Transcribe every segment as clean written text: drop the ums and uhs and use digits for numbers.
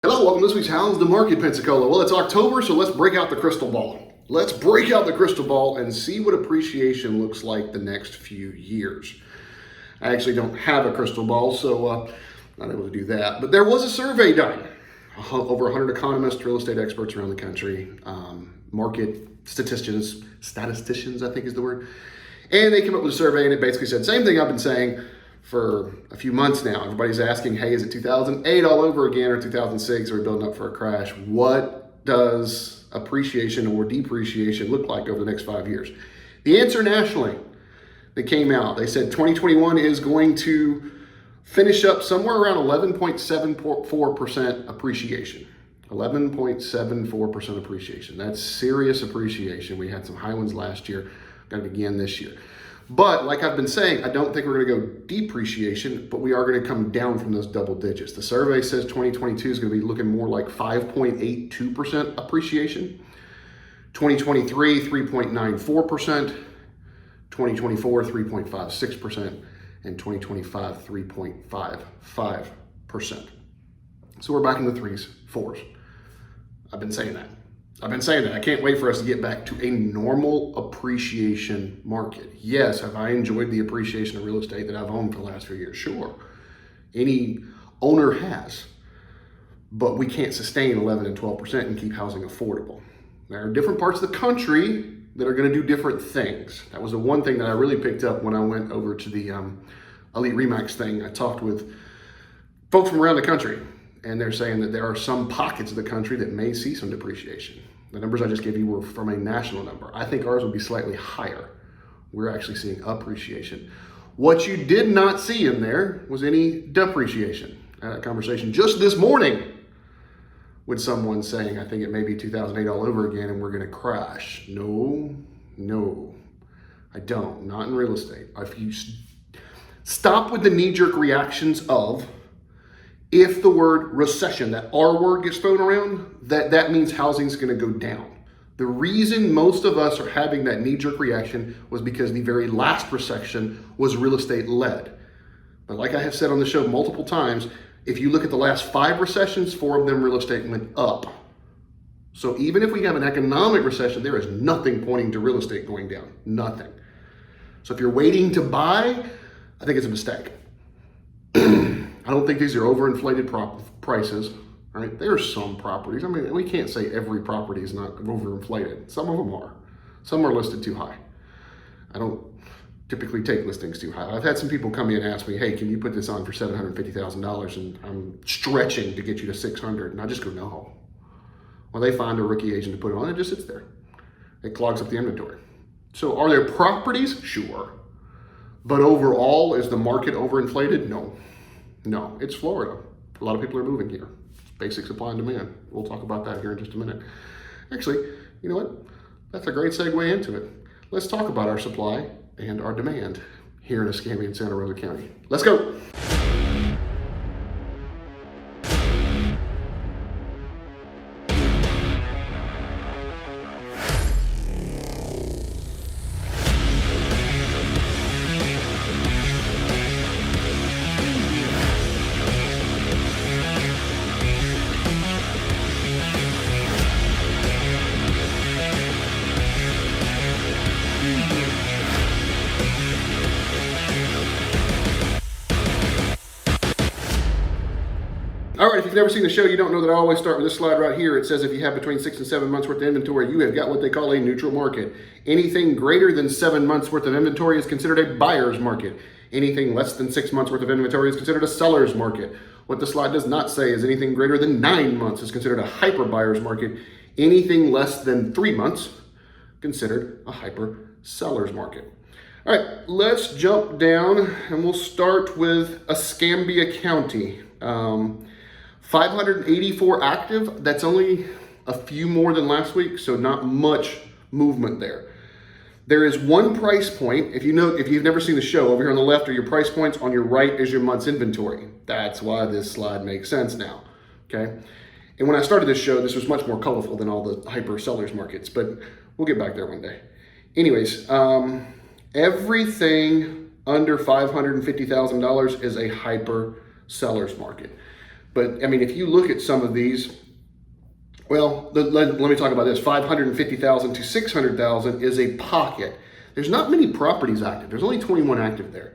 Hello, welcome to this week's How's the Market, Pensacola. Well, it's October, so let's break out the crystal ball. Let's break out the crystal ball and see what appreciation looks like the next few years. I actually don't have a crystal ball, so not able to do that. But there was a survey done. Over 100 economists, real estate experts around the country, market statisticians, I think is the word. And they came up with a survey and it basically said, same thing I've been saying for a few months now. Everybody's asking, hey, is it 2008 all over again or 2006? Are we building up for a crash? What does appreciation or depreciation look like over the next 5 years? The answer nationally that came out, they said 2021 is going to finish up somewhere around 11.74% appreciation. 11.74% appreciation. That's serious appreciation. We had some high ones last year, got it again this year. But like I've been saying, I don't think we're going to go depreciation, but we are going to come down from those double digits. The survey says 2022 is going to be looking more like 5.82% appreciation. 2023, 3.94%. 2024, 3.56%. And 2025, 3.55%. So we're back in the threes, fours. I've been saying that. I can't wait for us to get back to a normal appreciation market. Yes, have I enjoyed the appreciation of real estate that I've owned for the last few years? Sure. Any owner has. But we can't sustain 11 and 12% and keep housing affordable. There are different parts of the country that are going to do different things. That was the one thing that I really picked up when I went over to the Elite Remax thing. I talked with folks from around the country, and they're saying that there are some pockets of the country that may see some depreciation. The numbers I just gave you were from a national number. I think ours will be slightly higher. We're actually seeing appreciation. What you did not see in there was any depreciation. I had a conversation just this morning with someone saying, I think it may be 2008 all over again and we're gonna crash. No, I don't, not in real estate. If you stop with the knee-jerk reactions of, if the word recession, that R word gets thrown around, that means housing's gonna go down. The reason most of us are having that knee-jerk reaction was because the very last recession was real estate led. But like I have said on the show multiple times, if you look at the last 5 recessions, 4 of them real estate went up. So even if we have an economic recession, there is nothing pointing to real estate going down, nothing. So if you're waiting to buy, I think it's a mistake. I don't think these are overinflated prices, right? There are some properties. I mean, we can't say every property is not overinflated. Some of them are. Some are listed too high. I don't typically take listings too high. I've had some people come in and ask me, hey, can you put this on for $750,000? And I'm stretching to get you to $600,000. And I just go, no. Well, they find a rookie agent to put it on. It just sits there. It clogs up the inventory. So are there properties? Sure. But overall, is the market overinflated? No, it's Florida. A lot of people are moving here. It's basic supply and demand. We'll talk about that here in just a minute. Actually, you know what? That's a great segue into it. Let's talk about our supply and our demand here in Escambia and Santa Rosa County. Let's go. All right, if you've never seen the show, you don't know that I always start with this slide right here. It says if you have between 6 and 7 months worth of inventory, you have got what they call a neutral market. Anything greater than 7 months worth of inventory is considered a buyer's market. Anything less than 6 months worth of inventory is considered a seller's market. What the slide does not say is anything greater than 9 months is considered a hyper buyer's market. Anything less than 3 months considered a hyper seller's market. All right, let's jump down and we'll start with Escambia County. 584 active, that's only a few more than last week, so not much movement there. There is one price point. If you've never seen the show, over here on the left are your price points, on your right is your month's inventory. That's why this slide makes sense now, okay? And when I started this show, this was much more colorful than all the hyper sellers markets, but we'll get back there one day. Anyways, everything under $550,000 is a hyper seller's market. But I mean, if you look at some of these, well, let me talk about this. 550,000 to 600,000 is a pocket. There's not many properties active. There's only 21 active there.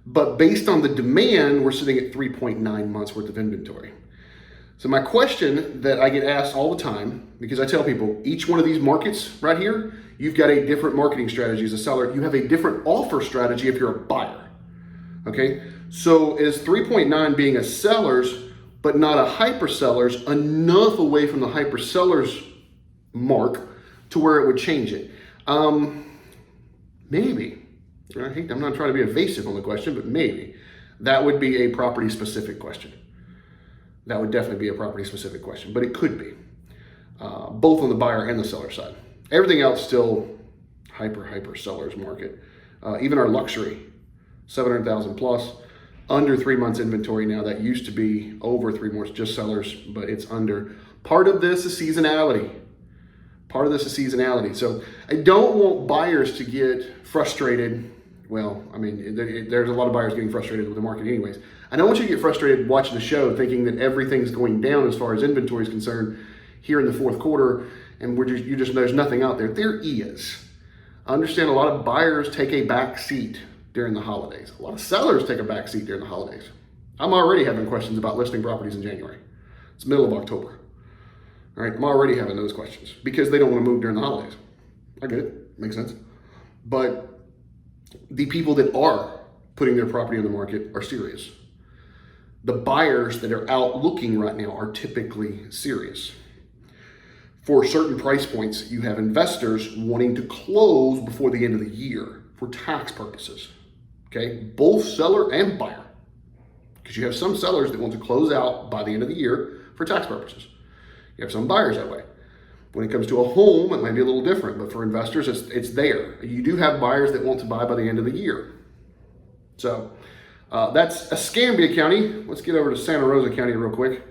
But based on the demand, we're sitting at 3.9 months worth of inventory. So my question that I get asked all the time, because I tell people each one of these markets right here, you've got a different marketing strategy as a seller. You have a different offer strategy if you're a buyer. Okay, so is 3.9 being a seller's but not a hyper seller's enough away from the hyper seller's mark to where it would change it? Maybe. I'm not trying to be evasive on the question, but maybe. That would be a property specific question. That would definitely be a property specific question, but it could be both on the buyer and the seller side. Everything else still hyper seller's market. Even our luxury, 700,000 plus, under 3 months inventory now. That used to be over 3 months, just sellers, but it's under. Part of this is seasonality. So I don't want buyers to get frustrated. Well, I mean, there's a lot of buyers getting frustrated with the market anyways. I don't want you to get frustrated watching the show thinking that everything's going down as far as inventory is concerned here in the fourth quarter, and there's nothing out there. There is. I understand a lot of buyers take a back seat during the holidays. A lot of sellers take a back seat during the holidays. I'm already having questions about listing properties in January. It's middle of October. All right, I'm already having those questions because they don't want to move during the holidays. I get it, makes sense. But the people that are putting their property on the market are serious. The buyers that are out looking right now are typically serious. For certain price points, you have investors wanting to close before the end of the year for tax purposes. Okay, both seller and buyer. Because you have some sellers that want to close out by the end of the year for tax purposes. You have some buyers that way. When it comes to a home, it might be a little different, but for investors, it's there. You do have buyers that want to buy by the end of the year. So that's Escambia County. Let's get over to Santa Rosa County real quick.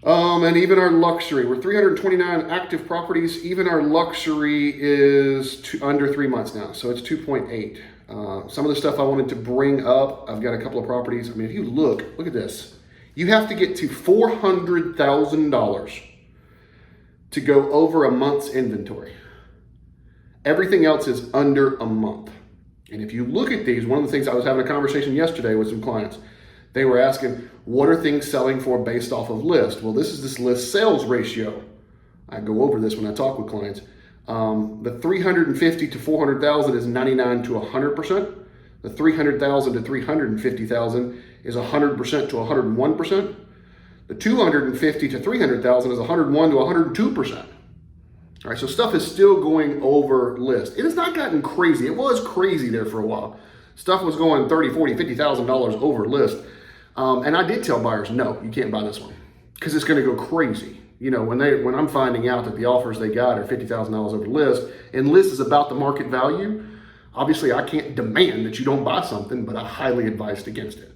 And even our luxury, we're 329 active properties. Even our luxury is under 3 months now, so it's 2.8. Some of the stuff I wanted to bring up, I've got a couple of properties. I mean, if you look at this. You have to get to $400,000 to go over a month's inventory. Everything else is under a month. And if you look at these, one of the things, I was having a conversation yesterday with some clients. They were asking, what are things selling for based off of list? Well, this is this list sales ratio. I go over this when I talk with clients. The 350 to 400,000 is 99 to 100%. The 300,000 to 350,000 is 100% to 101%. The 250 to 300,000 is 101 to 102%. All right, so stuff is still going over list. It has not gotten crazy. It was crazy there for a while. Stuff was going $30,000, $40,000, $50,000 over list. And I did tell buyers, no, you can't buy this one because it's going to go crazy. You know, when I'm finding out that the offers they got are $50,000 over list, and list is about the market value, obviously I can't demand that you don't buy something, but I highly advised against it.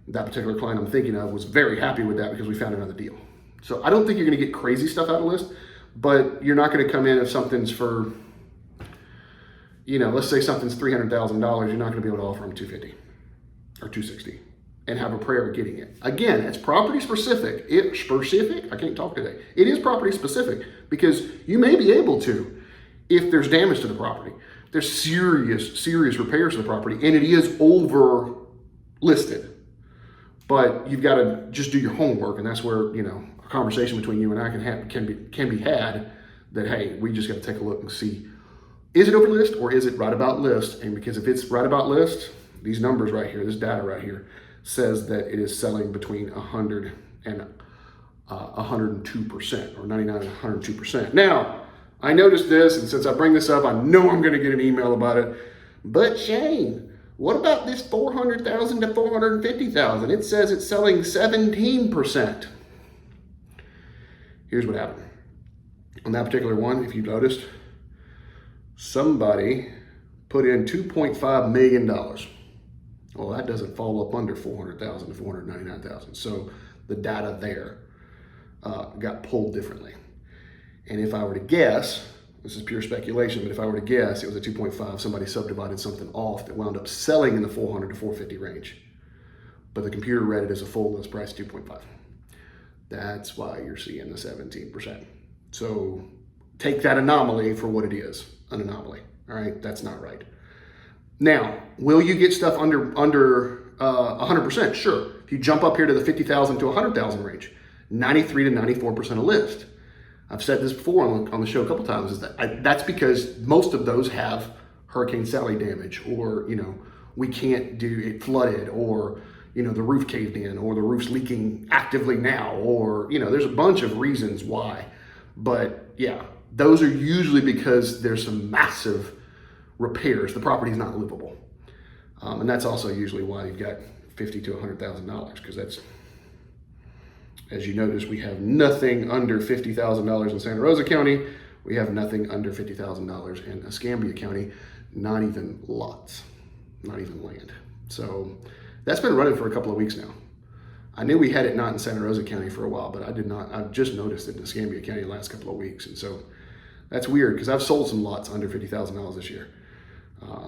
That particular client I'm thinking of was very happy with that because we found another deal. So I don't think you're going to get crazy stuff out of list, but you're not going to come in if something's for, you know, let's say something's $300,000, you're not going to be able to offer them $250 or $260 and have a prayer of getting it. Again, it's property specific. I can't talk today. It is property specific because you may be able to if there's damage to the property. There's serious repairs to the property and it is over listed. But you've got to just do your homework, and that's where, you know, a conversation between you and I can be had that, hey, we just got to take a look and see, is it over list or is it right about list? And because if it's right about list, these numbers right here, this data right here says that it is selling between 100 and 102% or 99 and 102%. Now, I noticed this, and since I bring this up, I know I'm going to get an email about it. But Shane, what about this 400,000 to 450,000? It says it's selling 17%. Here's what happened. On that particular one, if you noticed, somebody put in $2.5 million. Well, that doesn't fall up under 400,000 to 499,000. So the data there got pulled differently. And if I were to guess, this is pure speculation, but if I were to guess, it was a 2.5. Somebody subdivided something off that wound up selling in the 400 to 450 range. but the computer read it as a full list price 2.5. That's why you're seeing the 17%. So take that anomaly for what it is, an anomaly. All right, that's not right. Now, will you get stuff under 100%? Sure. If you jump up here to the 50,000 to 100,000 range, 93 to 94% a list. I've said this before on the show a couple times, is that that's because most of those have Hurricane Sally damage, or, we can't do it flooded, or, the roof caved in, or the roof's leaking actively now, or, there's a bunch of reasons why. But yeah, those are usually because there's some massive repairs. The property's not livable. And that's also usually why you've got $50,000 to $100,000, because that's, as you notice, we have nothing under $50,000 in Santa Rosa County. We have nothing under $50,000 in Escambia County, not even lots, not even land. So that's been running for a couple of weeks now. I knew we had it not in Santa Rosa County for a while, but I've just noticed it in Escambia County the last couple of weeks. And so that's weird, because I've sold some lots under $50,000 this year.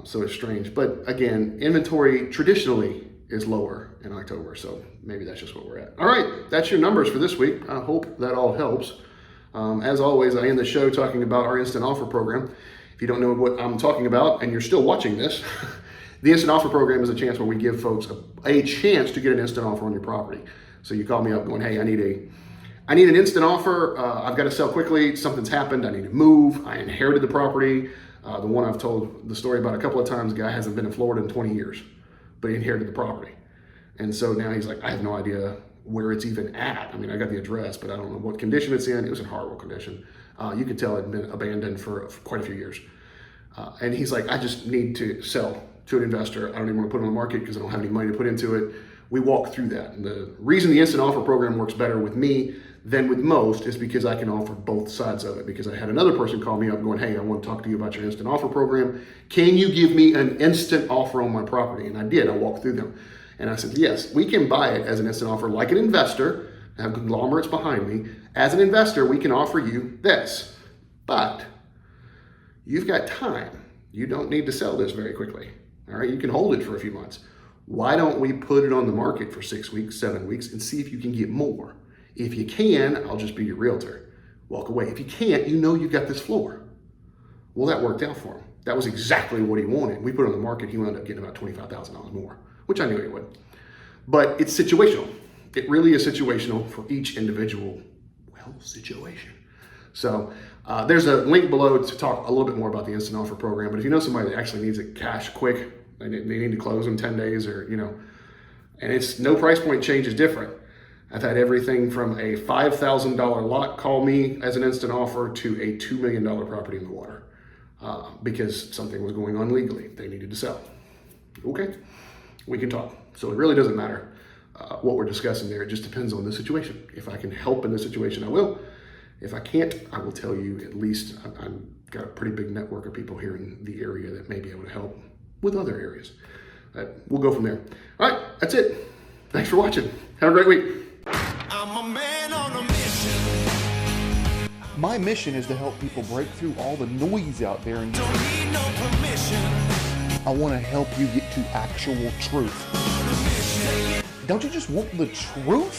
So it's strange. But again, inventory traditionally is lower in October. So maybe that's just what we're at. All right, that's your numbers for this week. I hope that all helps. As always, I end the show talking about our instant offer program. If you don't know what I'm talking about and you're still watching this, the instant offer program is a chance where we give folks a chance to get an instant offer on your property. So you call me up going, hey, I need an instant offer. I've got to sell quickly. Something's happened. I need to move. I inherited the property. The one I've told the story about a couple of times, the guy hasn't been in Florida in 20 years, but he inherited the property. And so now he's like, I have no idea where it's even at. I mean, I got the address, but I don't know what condition it's in. It was in horrible condition. You could tell it had been abandoned for quite a few years. And he's like, I just need to sell to an investor. I don't even want to put it on the market because I don't have any money to put into it. We walk through that. And the reason the instant offer program works better with me than with most is because I can offer both sides of it. Because I had another person call me up going, hey, I want to talk to you about your instant offer program. Can you give me an instant offer on my property? And I did. I walked through them. And I said, yes, we can buy it as an instant offer like an investor. I have conglomerates behind me. As an investor, we can offer you this. But you've got time. You don't need to sell this very quickly. All right, you can hold it for a few months. Why don't we put it on the market for 6 weeks, 7 weeks, and see if you can get more? If you can, I'll just be your realtor. Walk away. If you can't, you've got this floor. Well, that worked out for him. That was exactly what he wanted. We put it on the market. He wound up getting about $25,000 more, which I knew he would. But it's situational. It really is situational for each individual, situation. So there's a link below to talk a little bit more about the instant offer program. But if you know somebody that actually needs it cash quick, they need to close in 10 days or, and it's no price point change is different. I've had everything from a $5,000 lot call me as an instant offer to a $2 million property in the water because something was going on legally. They needed to sell. Okay, we can talk. So it really doesn't matter what we're discussing there. It just depends on the situation. If I can help in the situation, I will. If I can't, I will tell you at least I've got a pretty big network of people here in the area that may be able to help with other areas. We'll go from there. All right, that's it. Thanks for watching. Have a great week. I'm a man on a mission. My mission is to help people break through all the noise out there and Don't need no permission. I want to help you get to actual truth. Don't you just want the truth?